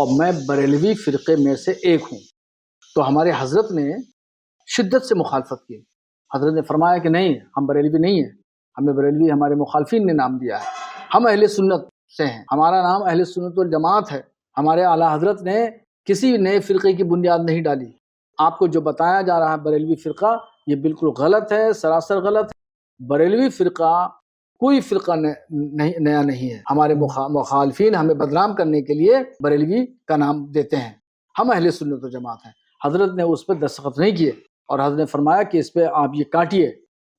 اور میں بریلوی فرقے میں سے ایک ہوں. تو ہمارے حضرت نے شدت سے مخالفت کی. حضرت نے فرمایا کہ نہیں، ہم بریلوی نہیں ہیں، ہمیں بریلوی ہمارے مخالفین نے نام دیا ہے، ہم اہل سنت سے ہیں، ہمارا نام اہل سنت والجماعت ہے. ہمارے اعلیٰ حضرت نے کسی نئے فرقے کی بنیاد نہیں ڈالی. آپ کو جو بتایا جا رہا ہے بریلوی فرقہ، یہ بالکل غلط ہے، سراسر غلط ہے. بریلوی فرقہ کوئی فرقہ نیا نہیں ہے. ہمارے مخالفین ہمیں بدنام کرنے کے لیے بریلوی کا نام دیتے ہیں. ہم اہل سنت و جماعت ہیں. حضرت نے اس پہ دستخط نہیں کیے اور حضرت نے فرمایا کہ اس پہ آپ یہ کاٹیے.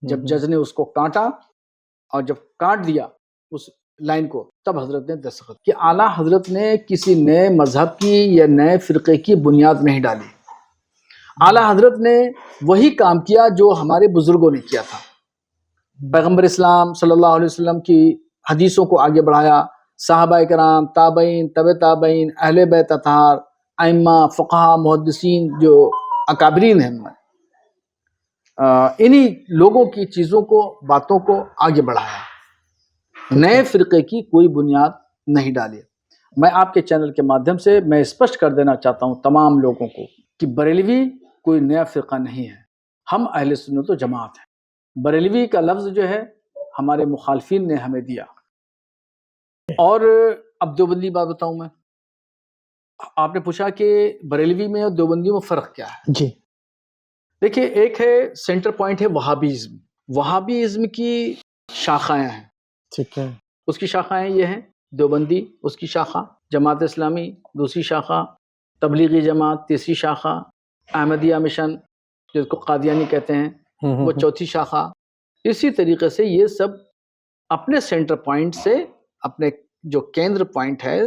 جب جج نے اس کو کاٹا اور جب کاٹ دیا اس لائن کو، تب حضرت نے دستخط کہ اعلیٰ حضرت نے کسی نئے مذہب کی یا نئے فرقے کی بنیاد نہیں ڈالی. اعلیٰ حضرت نے وہی کام کیا جو ہمارے بزرگوں نے کیا تھا. پیغمبر اسلام صلی اللہ علیہ وسلم کی حدیثوں کو آگے بڑھایا. صحابہ کرام، تابعین، تبع تابعین، اہل بیت اطہار، ائمہ، فقہا، محدثین جو اکابرین ہیں، انہی لوگوں کی چیزوں کو، باتوں کو آگے بڑھایا. نئے فرقے کی کوئی بنیاد نہیں ڈالی. میں آپ کے چینل کے مادھیم سے میں اسپشٹ کر دینا چاہتا ہوں تمام لوگوں کو کہ بریلوی کوئی نیا فرقہ نہیں ہے. ہم اہل سنت و جماعت ہیں. بریلوی کا لفظ جو ہے ہمارے مخالفین نے ہمیں دیا. اور اب دیوبندی بات بتاؤں میں. آپ نے پوچھا کہ بریلوی میں اور دیوبندیوں میں فرق کیا ہے. جی دیکھیے، ایک ہے سینٹر پوائنٹ ہے وہابیزم. وہابیزم کی شاخائیں ہیں. ٹھیک ہے. اس کی شاخائیں یہ ہیں: دیوبندی اس کی شاخہ، جماعت اسلامی دوسری شاخہ، تبلیغی جماعت تیسری شاخہ، احمدیہ مشن جس کو قادیانی کہتے ہیں وہ چوتھی شاخہ. اسی طریقے سے یہ سب اپنے سینٹر پوائنٹ سے، اپنے جو کیندر پوائنٹ ہے،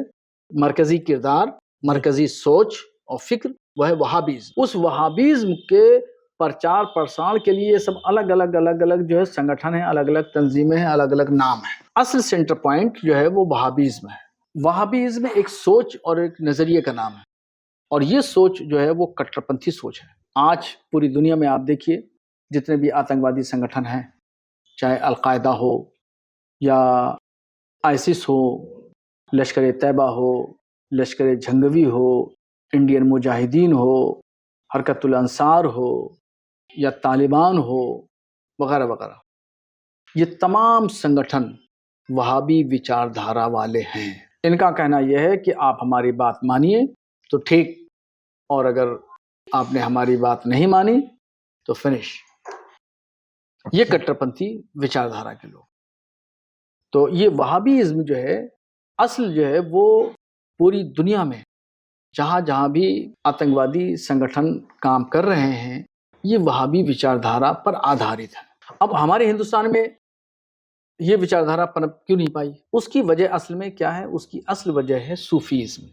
مرکزی کردار، مرکزی سوچ اور فکر، وہ ہے وہابیزم. اس وہابیزم کے پرچار پرسار کے لیے یہ سب الگ الگ جو ہے سنگٹھن ہیں، الگ الگ تنظیمیں ہیں، الگ الگ نام ہیں. اصل سینٹر پوائنٹ جو ہے وہ وہابیزم ہے. وہابیزم ایک سوچ اور ایک نظریے کا نام ہے، اور یہ سوچ جو ہے وہ کٹر پنتھی سوچ ہے. آج پوری دنیا میں آپ دیکھیے جتنے بھی آتنکوادی سنگٹھن ہیں، چاہے القاعدہ ہو یا آئسس ہو، لشکر طیبہ ہو، لشکر جھنگوی ہو، انڈین مجاہدین ہو، حرکت الانصار ہو یا طالبان ہو وغیرہ وغیرہ، یہ تمام سنگٹھن وہابی وچار دھارا والے ہیں. ان کا کہنا یہ ہے کہ آپ ہماری بات مانیے تو ٹھیک، اور اگر آپ نے ہماری بات نہیں مانی تو فنش. یہ کٹر پنتھی وچار دھارا کے لوگ. تو یہ وہابیزم جو ہے اصل جو ہے وہ پوری دنیا میں جہاں جہاں بھی آتنکوادی سنگٹھن کام کر رہے ہیں، یہ وہابی وچار دھارا پر آدھارت ہے. اب ہمارے ہندوستان میں یہ وچار دھارا پنپ کیوں نہیں پائی؟ اس کی وجہ اصل میں کیا ہے؟ اس کی اصل وجہ ہے صوفیزم.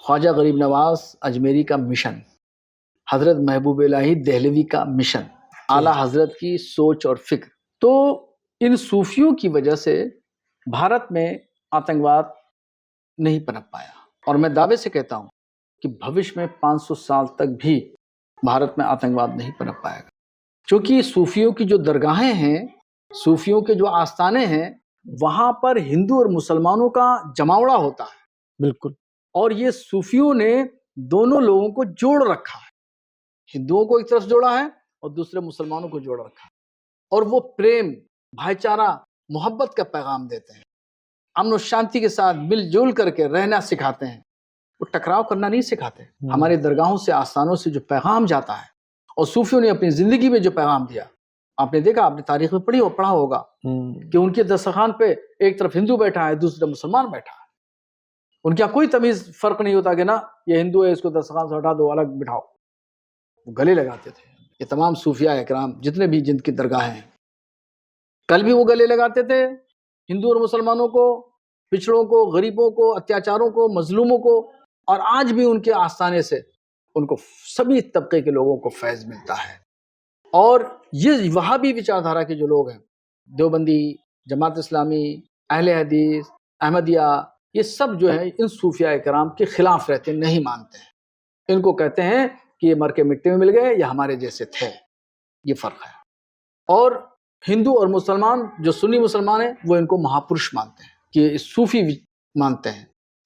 خواجہ غریب نواز اجمیری کا مشن، حضرت محبوب الہی دہلوی کا مشن، اعلیٰ حضرت کی سوچ اور فکر. تو ان صوفیوں کی وجہ سے بھارت میں آتنکواد نہیں پنپ پایا. اور میں دعوے سے کہتا ہوں کہ بھوش میں 500 سال تک بھی بھارت میں آتنکواد نہیں پنپ پائے گا. چونکہ صوفیوں کی جو درگاہیں ہیں، صوفیوں کے جو آستانے ہیں، وہاں پر ہندو اور مسلمانوں کا جماوڑا ہوتا ہے. بالکل. اور یہ صوفیوں نے دونوں لوگوں کو جوڑ رکھا ہے. ہندوؤں کو ایک طرف جوڑا ہے اور دوسرے مسلمانوں کو جوڑ رکھا ہے. اور وہ پریم، بھائی چارہ، محبت کا پیغام دیتے ہیں. امن و شانتی کے ساتھ مل جل کر کے رہنا سکھاتے ہیں. وہ ٹکراؤ کرنا نہیں سکھاتے. ہمارے درگاہوں سے، آستانوں سے جو پیغام جاتا ہے، اور صوفیوں نے اپنی زندگی میں جو پیغام دیا، آپ نے دیکھا، آپ نے تاریخ میں پڑھا ہوگا کہ ان کے دسترخوان پہ ایک طرف ہندو بیٹھا ہے، دوسری طرف مسلمان بیٹھا ہے. ان کا کوئی تمیز فرق نہیں ہوتا کہ نا یہ ہندو ہے، اس کو دسترخوان سے ہٹا دو، الگ بٹھاؤ. وہ گلے لگاتے تھے. یہ تمام صوفیاء اکرام جتنے بھی جن کی درگاہیں ہیں، کل بھی وہ گلے لگاتے تھے ہندو اور مسلمانوں کو، پچھڑوں کو، غریبوں کو، اتیاچاروں کو، مظلوموں کو. اور آج بھی ان کے آستانے سے ان کو سبھی طبقے کے لوگوں کو فیض ملتا ہے. اور یہ وہابی وچاردھارا کے جو لوگ ہیں، دیوبندی، جماعت اسلامی، اہل حدیث، احمدیہ، یہ سب جو ہے ان صوفیاء کرام کے خلاف رہتے، نہیں مانتے ہیں. ان کو کہتے ہیں کہ یہ مر کے مٹی میں مل گئے یا ہمارے جیسے تھے. یہ فرق ہے. اور ہندو اور مسلمان جو سنی مسلمان ہیں وہ ان کو مہاپرش مانتے ہیں، کہ صوفی مانتے ہیں،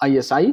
ISI,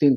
3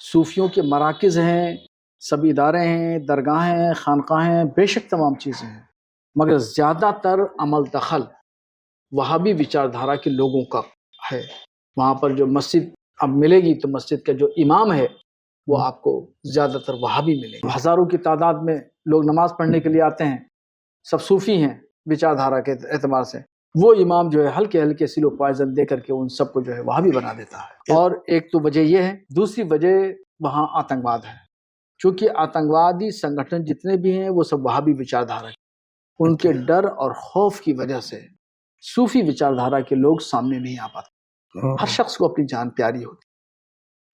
صوفیوں کے مراکز ہیں، سب ادارے ہیں، درگاہیں ہیں، خانقاہیں ہیں، بے شک تمام چیزیں ہیں، مگر زیادہ تر عمل دخل وہابی وچار دھارا کے لوگوں کا ہے۔ وہاں پر جو مسجد اب ملے گی تو مسجد کا جو امام ہے وہ آپ کو زیادہ تر وہابی ملے گا۔ ہزاروں کی تعداد میں لوگ نماز پڑھنے کے لیے آتے ہیں، سب صوفی ہیں وچار دھارا کے اعتبار سے۔ وہ امام جو ہے ہلکے ہلکے سلو پوائزن دے کر کے ان سب کو جو ہے وہابی بنا دیتا ہے۔ اور ایک تو وجہ یہ ہے، دوسری وجہ وہاں آتنکواد ہے، چونکہ آتنکوادی سنگٹھن جتنے بھی ہیں وہ سب وہابی وچار دھارا کے، ان کے ڈر اور خوف کی وجہ سے صوفی وچار دھارا کے لوگ سامنے نہیں آ پاتے۔ ہر شخص کو اپنی جان پیاری ہوتی۔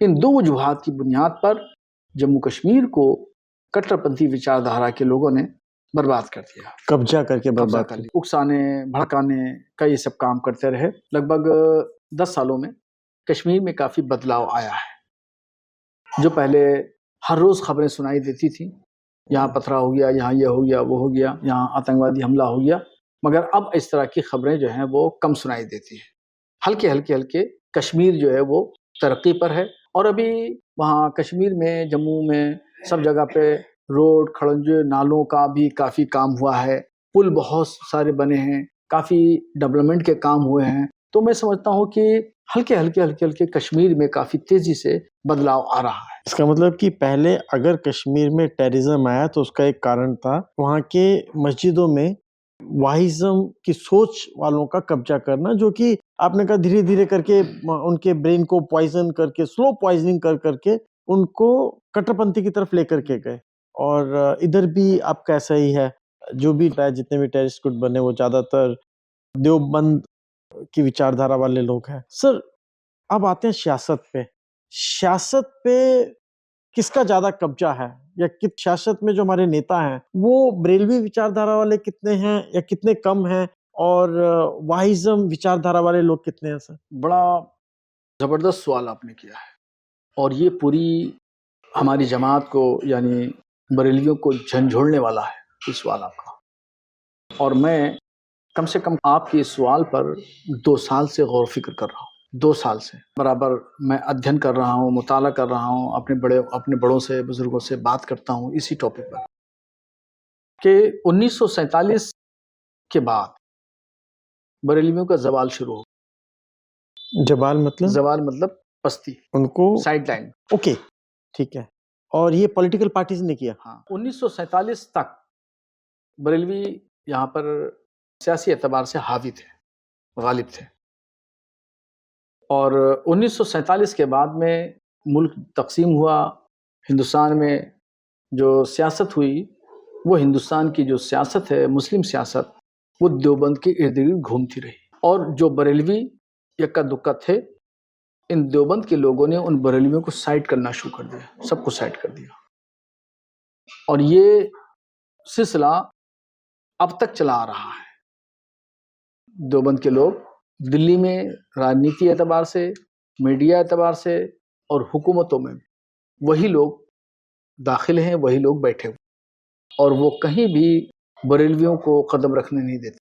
ان دو وجوہات کی بنیاد پر جموں کشمیر کو کٹر پنتھی وچار دھارا کے لوگوں نے برباد کر دیا، قبضہ کر کے برباد کر لیا، اکسانے بھڑکانے کا یہ سب کام کرتے رہے۔ لگ بھگ 10 سالوں میں کشمیر میں کافی بدلاؤ آیا ہے۔ جو پہلے ہر روز خبریں سنائی دیتی تھیں، یہاں پتھرا ہو گیا، یہاں یہ ہو گیا، وہ ہو گیا، یہاں آتنکوادی حملہ ہو گیا، مگر اب اس طرح کی خبریں جو ہیں وہ کم سنائی دیتی ہیں۔ ہلکے ہلکے کشمیر جو ہے وہ ترقی پر ہے، اور ابھی وہاں کشمیر میں، جموں میں سب جگہ پہ روڈ، کھڑنجے، نالوں کا بھی کافی کام ہوا ہے، پل بہت سارے بنے ہیں، کافی ڈیولپمنٹ کے کام ہوئے ہیں۔ تو میں سمجھتا ہوں کہ ہلکے ہلکے کشمیر میں کافی تیزی سے بدلاؤ آ رہا ہے۔ اس کا مطلب کہ پہلے اگر کشمیر میں ٹیررزم آیا تو اس کا ایک کارن تھا وہاں کے مسجدوں میں واہزم کی سوچ والوں کا قبضہ کرنا، جو کہ آپ نے کہا دھیرے دھیرے کر کے ان کے برین کو پوائزن کر کے، سلو پوائزننگ کر کے ان کو کٹر پنتھی کی طرف لے کر کے گئے۔ اور ادھر بھی آپ کا ایسا ہی ہے، جو بھی جتنے بھی ٹیررسٹ گروپ بنے وہ زیادہ تر دیوبند کی وچار دھارا والے لوگ ہیں۔ سر اب آتے ہیں سیاست پہ۔ سیاست پہ کس کا زیادہ قبضہ ہے، یا سیاست میں جو ہمارے نیتا ہیں وہ بریلوی وچار دھارا والے کتنے ہیں یا کتنے کم ہیں، اور واہزم وچار دھارا والے لوگ کتنے ہیں؟ سر بڑا زبردست سوال آپ نے کیا ہے، اور یہ پوری ہماری جماعت کو یعنی بریلویوں کو جھنجھوڑنے والا ہے یہ سوال آپ کا۔ اور میں کم سے کم آپ کے اس سوال پر 2 سال سے غور و فکر کر رہا ہوں۔ 2 سال سے برابر میں ادھین کر رہا ہوں، مطالعہ کر رہا ہوں، اپنے بڑوں سے، بزرگوں سے بات کرتا ہوں اسی ٹاپک پر، کہ 1947 کے بعد بریلویوں کا زوال شروع ہو۔ زوال مطلب پستی، ان کو سائیڈ لائن۔ اوکے، ٹھیک ہے۔ اور یہ پولیٹیکل پارٹیز نے کیا؟ ہاں، 1947 تک بریلوی یہاں پر سیاسی اعتبار سے حاوی تھے، غالب تھے، اور 1947 کے بعد میں ملک تقسیم ہوا۔ ہندوستان میں جو سیاست ہوئی وہ ہندوستان کی جو سیاست ہے، مسلم سیاست، وہ دیوبند کے ارد گرد گھومتی رہی، اور جو بریلوی یکا دکا تھے، ان دیوبند کے لوگوں نے ان بریلویوں کو سائڈ کرنا شروع کر دیا، سب کو سائڈ کر دیا، اور یہ سلسلہ اب تک چلا آ رہا ہے۔ دیوبند کے لوگ دلی میں راجنیتی اعتبار سے، میڈیا اعتبار سے اور حکومتوں میں وہی لوگ داخل ہیں، وہی لوگ بیٹھے ہوئے، اور وہ کہیں بھی بریلویوں کو قدم رکھنے نہیں دیتے۔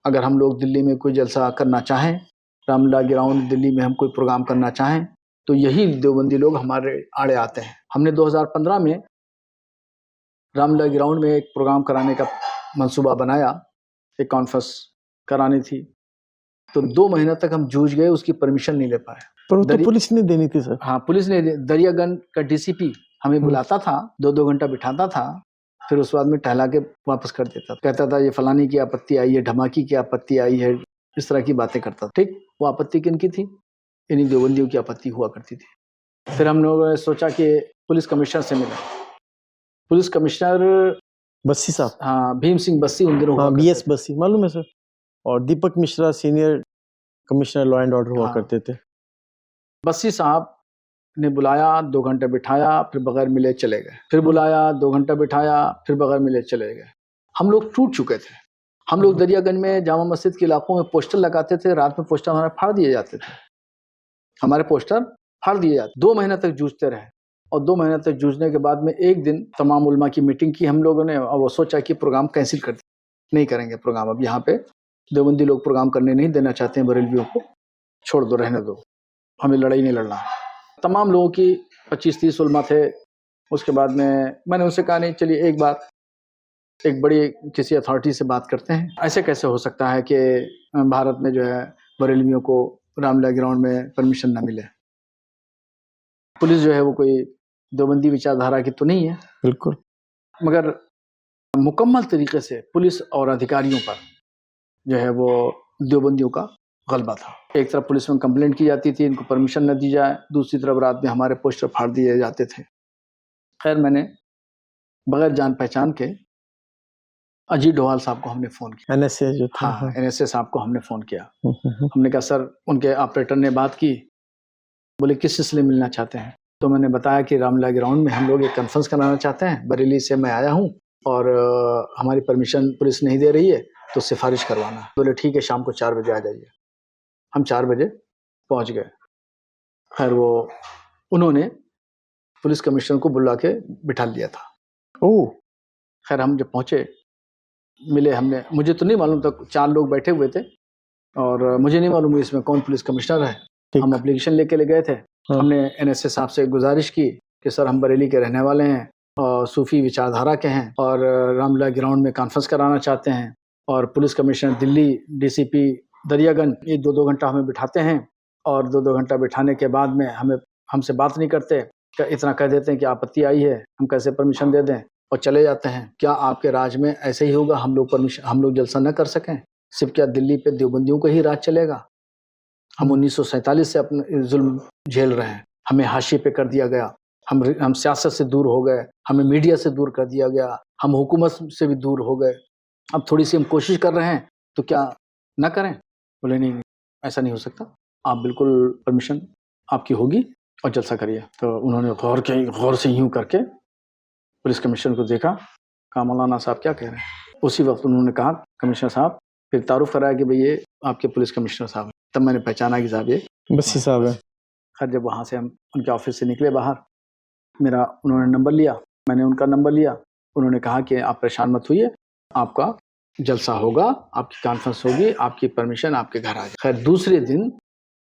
اگر ہم لوگ دلی میں کوئی جلسہ کرنا چاہیں، رام لیلا گراؤنڈ دلی میں ہم کوئی پروگرام کرنا چاہیں، تو یہی دیوبندی لوگ ہمارے آڑے آتے ہیں۔ ہم نے 2015 میں رام لیلا گراؤنڈ میں ایک پروگرام کرانے کا منصوبہ بنایا، ایک کانفرنس کرانی تھی، تو 2 مہینہ تک ہم جوجھ گئے، اس کی پرمیشن نہیں لے پائے۔ پر وہ تو پولیس نے دینی تھی سر۔ ہاں، پولیس نے، دریا گنج کا ڈی سی پی ہمیں بلاتا تھا، 2 گھنٹہ بٹھاتا تھا، پھر اس بعد میں ٹہلا کے واپس کر دیتا تھا، کہتا تھا یہ فلانی کی آپتی آئی ہے، دھماکی کی آپتی آئی ہے، اس طرح کی باتیں کرتا تھا۔ ٹھیک، وہ آپتی کن کی تھی؟ انہیں دیوبندیوں کی آپتی ہوا کرتی تھی۔ پھر ہم لوگوں نے سوچا کہ پولیس کمشنر سے ملیں۔ پولیس کمشنر بسی صاحب، ہاں، بھیم سنگھ بسی ان دنوں ہوا بی ایس بسی، معلوم ہے سر، اور Deepak Mishra senior commissioner law and order ہوا کرتے تھے۔ بسی صاحب نے بلایا، 2 گھنٹے بٹھایا، پھر بغیر ملے چلے گئے، پھر بلایا، 2 گھنٹہ بٹھایا، پھر بغیر ملے چلے گئے۔ ہم لوگ ٹوٹ چکے تھے۔ ہم لوگ دریا گنج میں جامع مسجد کے علاقوں میں پوسٹر لگاتے تھے، رات میں پوسٹر ہمارے پھاڑ دیے جاتے تھے، ہمارے پوسٹر پھاڑ دیے جاتے۔ 2 مہینہ تک جوجھتے رہے، اور 2 مہینہ تک جوجھنے کے بعد میں ایک دن تمام علماء کی میٹنگ کی ہم لوگوں نے، اور وہ سوچا کہ پروگرام کینسل کر دیں، نہیں کریں گے پروگرام، اب یہاں پہ دیوبندی لوگ پروگرام کرنے نہیں دینا چاہتے ہیں، بریلویوں کو چھوڑ دو، رہنے دو، ہمیں لڑائی نہیں لڑنا ہے۔ تمام لوگوں کی 25-30 علماء تھے. اس کے بعد میں نے ان سے کہا نہیں چلیے ایک بار ایک بڑی کسی اتھارٹی سے بات کرتے ہیں. ایسے کیسے ہو سکتا ہے کہ بھارت میں جو ہے بریلویوں کو رام لیلا گراؤنڈ میں پرمیشن نہ ملے. پولیس جو ہے وہ کوئی دیوبندی وچار دھارا کی تو نہیں ہے بالکل، مگر مکمل طریقے سے پولیس اور ادھیکاریوں پر جو ہے وہ دیوبندیوں کا غلبہ تھا. ایک طرف پولیس میں کمپلینٹ کی جاتی تھی ان کو پرمیشن نہ دی جائے، دوسری طرف رات میں ہمارے پوسٹر پھاڑ دیے جاتے تھے. خیر میں نے بغیر جان پہچان کے اجیت ڈوال صاحب کو ہم نے فون کیا. NSA جو تھا. ہاں NSA صاحب کو ہم نے فون کیا. ہاں. ہم نے کہا سر ان کے آپریٹر نے بات کی، بولے کس سلسلے میں ملنا چاہتے ہیں. تو میں نے بتایا کہ رام لیلا گراؤنڈ میں ہم لوگ ایک کانفرنس کرانا چاہتے ہیں، بریلی سے میں آیا ہوں اور ہماری پرمیشن پولیس نہیں دے رہی ہے تو سفارش کروانا. بولے ٹھیک ہے شام کو 4 بجے آ جائیے. ہم 4 بجے پہنچ گئے. خیر وہ انہوں نے پولیس کمشنر کو بلا کے بٹھا لیا تھا. خیر ہم جب پہنچے ملے، ہم نے مجھے تو نہیں معلوم تھا 4 لوگ بیٹھے ہوئے تھے اور مجھے نہیں معلوم اس میں کون پولیس کمشنر ہے. ہم اپلیکیشن لے کے گئے تھے. ہم نے NSA صاحب سے گزارش کی کہ سر ہم بریلی کے رہنے والے ہیں اور صوفی وچار دھارا کے ہیں اور رام لیلا گراؤنڈ میں کانفرنس کرانا چاہتے ہیں اور پولیس کمشنر دلی DCP دریا گنج یہ 2 گھنٹہ ہمیں بٹھاتے ہیں اور 2 گھنٹہ بٹھانے کے بعد میں ہم سے بات نہیں کرتے، اتنا کہہ دیتے ہیں کہ آپتی آئی ہے ہم کیسے پرمیشن دے دیں اور چلے جاتے ہیں. کیا آپ کے راج میں ایسے ہی ہوگا؟ ہم لوگ جلسہ نہ کر سکیں؟ صرف کیا دلی پہ دیوبندیوں کا ہی راج چلے گا؟ ہم 1947 سے اپنے ظلم جھیل رہے ہیں، ہمیں حاشیے پہ کر دیا گیا، ہم سیاست سے دور ہو گئے، ہمیں میڈیا سے دور کر دیا گیا، ہم حکومت سے بھی دور ہو گئے. اب تھوڑی سی ہم کوشش کر رہے ہیں تو کیا نہ کریں؟ بولے نہیں ایسا نہیں ہو سکتا، آپ بالکل پرمیشن آپ کی ہوگی اور جلسہ کریے. تو انہوں نے غور سے یوں کر کے پولیس کمشنر کو دیکھا، کہا مولانا صاحب کیا کہہ رہے ہیں. اسی وقت انہوں نے کہا کمشنر صاحب، پھر تعارف کرایا کہ بھئی یہ آپ کے پولیس کمشنر صاحب ہیں. تب میں نے پہچانا کہ صاحب یہ بسی صاحب ہے. خیر جب وہاں سے ہم ان کے آفس سے نکلے باہر، انہوں نے نمبر لیا، میں نے ان کا نمبر لیا. انہوں نے کہا کہ آپ پریشان مت ہوئیے، آپ کا جلسہ ہوگا، آپ کی کانفرنس ہوگی، آپ کی پرمیشن آپ کے گھر آ جائے. خیر دوسرے دن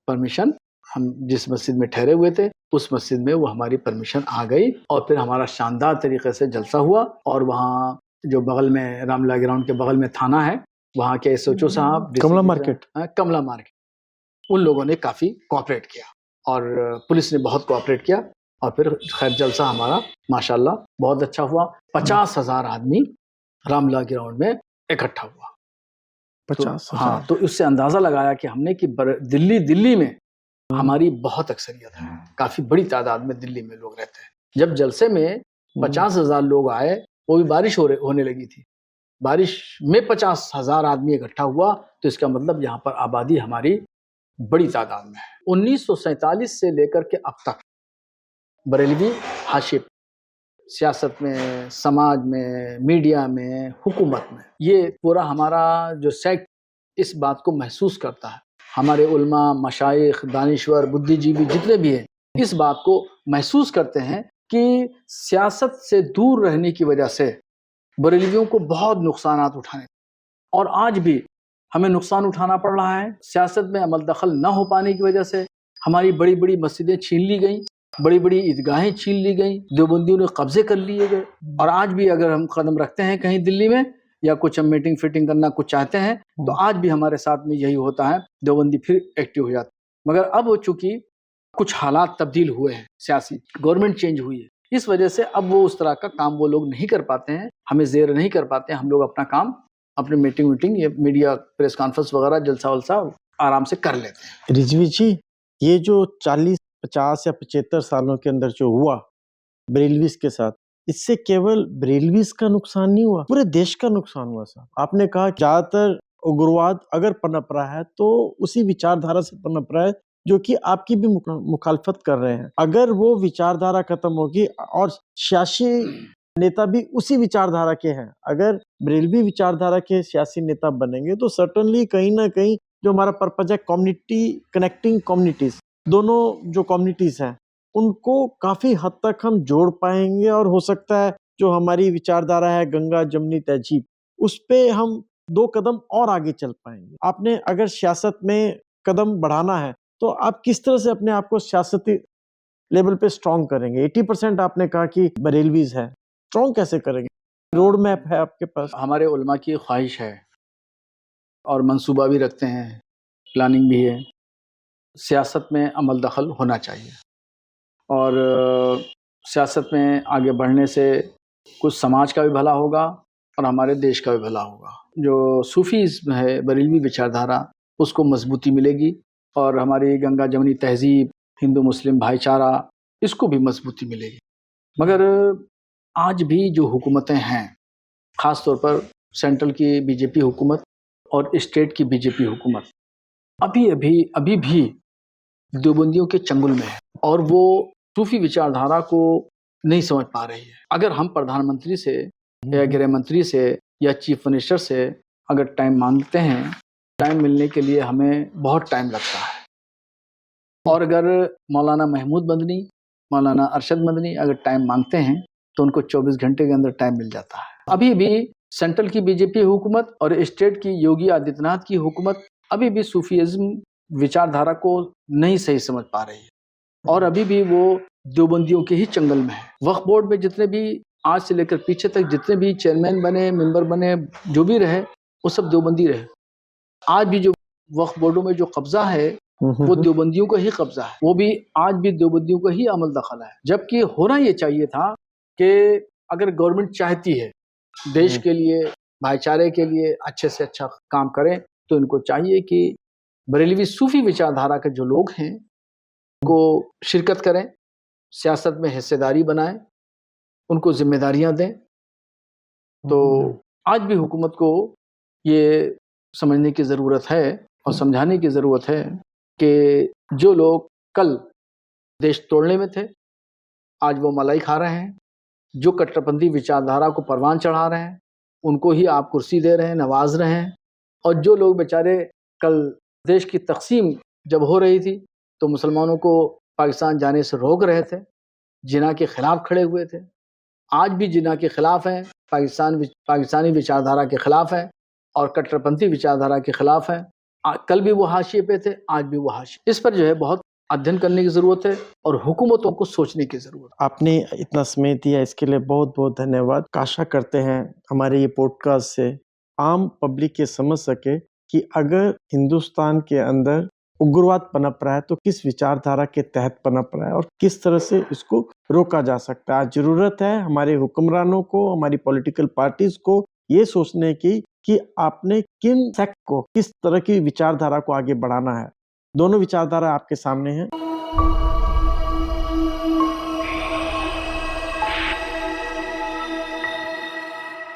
پرمیشن ہم جس مسجد میں ٹھہرے ہوئے تھے اس مسجد میں وہ ہماری پرمیشن آ گئی اور پھر ہمارا شاندار طریقے سے جلسہ ہوا. اور وہاں جو بغل میں رام لیلا گراؤنڈ کے بغل میں تھانہ ہے، وہاں کے SHO صاحب کملا مارکیٹ ان لوگوں نے کافی کوآپریٹ کیا اور پولیس نے بہت کوآپریٹ کیا. اور پھر خیر جلسہ ہمارا ماشاءاللہ بہت اچھا ہوا. 50,000 آدمی رام لیلا گراؤنڈ میں اکٹھا ہوا. 50,000. ہاں تو اس سے اندازہ لگایا کہ ہم نے کہ دلی میں ہماری بہت اکثریت ہے، کافی بڑی تعداد میں دلی میں لوگ رہتے ہیں. جب جلسے میں 50,000 لوگ آئے، وہ بھی بارش ہونے لگی تھی، بارش میں 50,000 آدمی اکٹھا ہوا تو اس کا مطلب یہاں پر آبادی ہماری بڑی تعداد میں ہے. 1947 سے لے کر کے اب تک بریلوی حاشیے سیاست میں، سماج میں، میڈیا میں، حکومت میں، یہ پورا ہمارا جو سیکٹ اس بات کو محسوس کرتا ہے. ہمارے علماء، مشائخ، دانشور، بدھی جیوی جتنے بھی ہیں اس بات کو محسوس کرتے ہیں کہ سیاست سے دور رہنے کی وجہ سے بریلویوں کو بہت نقصانات اٹھانے اور آج بھی ہمیں نقصان اٹھانا پڑ رہا ہے. سیاست میں عمل دخل نہ ہو پانے کی وجہ سے ہماری بڑی بڑی مسجدیں چھین لی گئیں، بڑی بڑی عیدگاہیں چھین لی گئیں، دیوبندیوں نے قبضے کر لیے گئے. اور آج بھی اگر ہم قدم رکھتے ہیں کہیں دلی میں یا کچھ ہم میٹنگ فٹنگ کرنا کچھ چاہتے ہیں تو آج بھی ہمارے ساتھ میں یہی ہوتا ہے، دیوبندی پھر ایکٹیو ہو جاتے. مگر اب چونکہ کچھ حالات تبدیل ہوئے ہیں، سیاسی گورنمنٹ چینج ہوئی ہے، اس وجہ سے اب وہ اس طرح کا کام وہ لوگ نہیں کر پاتے ہیں، ہمیں زیر نہیں کر پاتے ہیں. ہم لوگ اپنا کام، اپنے میٹنگ ویٹنگ یا میڈیا پریس کانفرنس وغیرہ جلسہ ولسہ آرام سے کر لیتے ہیں. رضوی جی، یہ جو 40 50 یا 75 سالوں کے اندر جو ہوا بریلویز کے ساتھ، اس سے کیول بریلویز کا نقصان نہیں ہوا، پورے دیش کا نقصان ہوا. صاحب آپ نے کہا زیادہ تر اگرواد اگر پنپ رہا ہے تو اسی وچار دھارا سے پنپ رہا ہے جو کہ آپ کی بھی مخالفت کر رہے ہیں. اگر وہ وچار دھارا ختم ہوگی اور سیاسی نیتا بھی اسی وچار دھارا کے ہیں، اگر بریلوی وچار دھارا کے سیاسی نیتا بنیں گے تو سرٹنلی کہیں نہ کہیں جو ہمارا پرپز ہے کمیونٹی کنیکٹنگ کمیونٹیز، دونوں جو کمیونٹیز ہیں ان کو کافی حد تک ہم جوڑ پائیں گے اور ہو سکتا ہے جو ہماری وچار دھارا ہے گنگا جمنی تہذیب اس پہ ہم 2 قدم اور آگے چل پائیں گے. آپ نے اگر سیاست میں قدم بڑھانا ہے تو آپ کس طرح سے اپنے آپ کو سیاستی لیول پہ اسٹرانگ کریں گے؟ 80% آپ نے کہا کہ بریلویز ہے، اسٹرانگ کیسے کریں گے؟ روڈ میپ ہے آپ کے پاس؟ ہمارے علماء کی خواہش ہے اور منصوبہ بھی رکھتے ہیں، پلاننگ بھی ہے، سیاست میں عمل دخل ہونا چاہیے، اور سیاست میں آگے بڑھنے سے کچھ سماج کا بھی بھلا ہوگا اور ہمارے دیش کا بھی بھلا ہوگا۔ جو صوفیزم ہے، بریلوی وچاردھارا، اس کو مضبوطی ملے گی، اور ہماری گنگا جمنی تہذیب، ہندو مسلم بھائی چارہ، اس کو بھی مضبوطی ملے گی۔ مگر آج بھی جو حکومتیں ہیں، خاص طور پر سینٹرل کی بی جے پی حکومت اور اسٹیٹ کی بی جے پی حکومت، ابھی بھی دیوبندیوں کے چنگل میں ہے، اور وہ صوفی وچاردھارا کو نہیں سمجھ پا رہی ہے۔ اگر ہم پردھان منتری سے یا گرہ منتری سے یا چیف منسٹر سے اگر ٹائم مانگتے ہیں، ٹائم ملنے کے لیے ہمیں بہت ٹائم لگتا ہے، اور اگر مولانا محمود مدنی، مولانا ارشد مدنی اگر ٹائم مانگتے ہیں تو ان کو 24 گھنٹے کے اندر ٹائم مل جاتا ہے۔ ابھی بھی سینٹرل کی بی جے پی حکومت اور اسٹیٹ کی یوگی آدتیہ ناتھ کی حکومت ابھی بھی صوفیزم وچاردھارا کو نہیں صحیح سمجھ پا رہی ہے، اور ابھی بھی وہ دیوبندیوں کے ہی چنگل میں ہے۔ وقف بورڈ میں جتنے بھی آج سے لے کر پیچھے تک جتنے بھی چیئرمین بنے، ممبر بنے، جو بھی رہے، وہ سب دیوبندی رہے۔ آج بھی جو وقف بورڈوں میں جو قبضہ ہے وہ دیوبندیوں کا ہی قبضہ ہے، وہ بھی آج بھی دیوبندیوں کا ہی عمل دخل ہے، جبکہ ہونا یہ چاہیے تھا کہ اگر گورنمنٹ چاہتی ہے دیش کے لیے، بھائی چارے کے لیے اچھے سے اچھا کام کریں، تو ان کو چاہیے کہ بریلوی صوفی وچاردھارا کے جو لوگ ہیں کو شرکت کریں، سیاست میں حصے داری بنائیں، ان کو ذمہ داریاں دیں۔ تو آج بھی حکومت کو یہ سمجھنے کی ضرورت ہے اور سمجھانے کی ضرورت ہے کہ جو لوگ کل دیش توڑنے میں تھے، آج وہ ملائی کھا رہے ہیں، جو کٹرپنتھی وچاردھارا کو پروان چڑھا رہے ہیں، ان کو ہی آپ کرسی دے رہے ہیں، نواز رہے ہیں، اور جو لوگ بیچارے کل دیش کی تقسیم جب ہو رہی تھی تو مسلمانوں کو پاکستان جانے سے روک رہے تھے، جناح کے خلاف کھڑے ہوئے تھے، آج بھی جناح کے خلاف ہیں، پاکستانی وچاردھارا کے خلاف ہیں، اور کٹرپنتھی وچاردھارا کے خلاف ہیں۔ کل بھی وہ حاشیے پہ تھے، آج بھی وہ حاشیے۔ اس پر جو ہے بہت ادھین کرنے کی ضرورت ہے اور حکومتوں کو سوچنے کی ضرورت ہے۔ آپ نے اتنا سمے دیا، اس کے لیے بہت بہت دھنیہ واد۔ آشا کرتے ہیں ہمارے یہ پوڈ کاسٹ سے عام پبلک یہ سمجھ سکے کہ اگر ہندوستان کے اندر اگرواد پنپ رہا ہے تو کس وچاردھارا کے تحت پنپ رہا ہے اور کس طرح سے اس کو روکا جا سکتا ہے۔ آج ضرورت ہے ہمارے حکمرانوں کو، ہماری پولیٹیکل پارٹیز کو یہ سوچنے کی کہ آپ نے کن سیکٹ کو، کس طرح کی وچاردھارا کو آگے بڑھانا ہے۔ دونوں وچاردھارا آپ کے سامنے ہیں۔